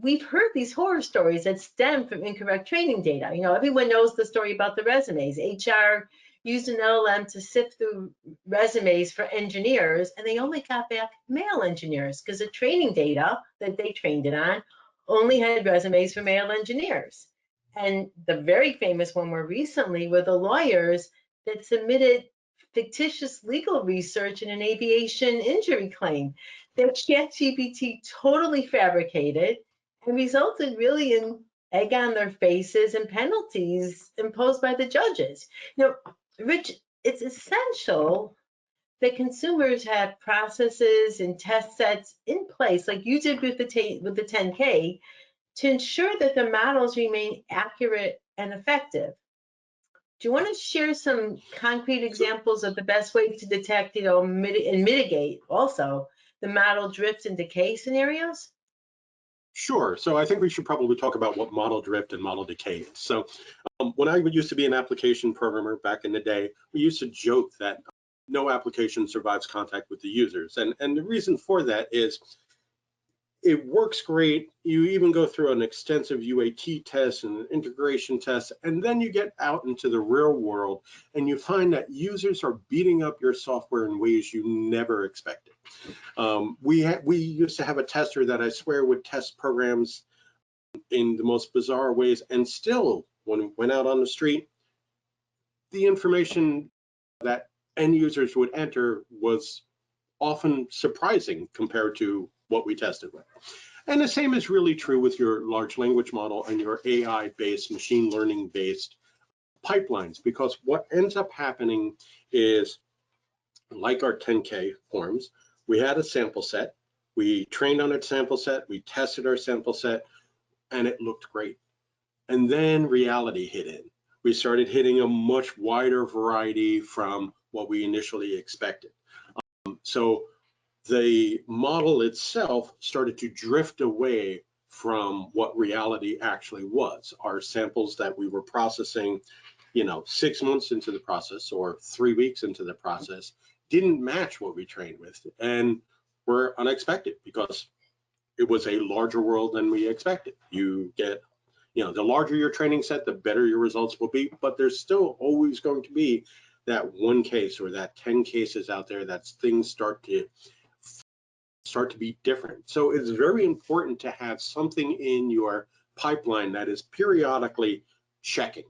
we've heard these horror stories that stem from incorrect training data. You know, everyone knows the story about the resumes. HR used an LLM to sift through resumes for engineers, and they only got back male engineers because the training data that they trained it on only had resumes for male engineers. And the very famous one more recently were the lawyers that submitted fictitious legal research in an aviation injury claim that ChatGPT totally fabricated and resulted really in egg on their faces and penalties imposed by the judges. Now, Rich, it's essential that consumers have processes and test sets in place, like you did with the 10K, to ensure that the models remain accurate and effective. Do you want to share some concrete examples of the best way to detect, and mitigate also the model drift and decay scenarios? Sure. So I think we should probably talk about what model drift and model decay is. So when I used to be an application programmer back in the day, we used to joke that no application survives contact with the users. And the reason for that is it works great. You even go through an extensive UAT test and an integration test, and then you get out into the real world and you find that users are beating up your software in ways you never expected. We used to have a tester that I swear would test programs in the most bizarre ways, and still, when we went out on the street, the information that end users would enter was often surprising compared to what we tested with. And the same is really true with your large language model and your AI-based, machine learning-based pipelines, because what ends up happening is, like our 10K forms, we had a sample set, we trained on a sample set, we tested our sample set, and it looked great. And then reality hit in. We started hitting a much wider variety from what we initially expected. So the model itself started to drift away from what reality actually was. Our samples that we were processing, 6 months into the process or 3 weeks into the process didn't match what we trained with, and were unexpected because it was a larger world than we expected. You get, the larger your training set, the better your results will be, but there's still always going to be that one case or that 10 cases out there that things start to be different. So it's very important to have something in your pipeline that is periodically checking.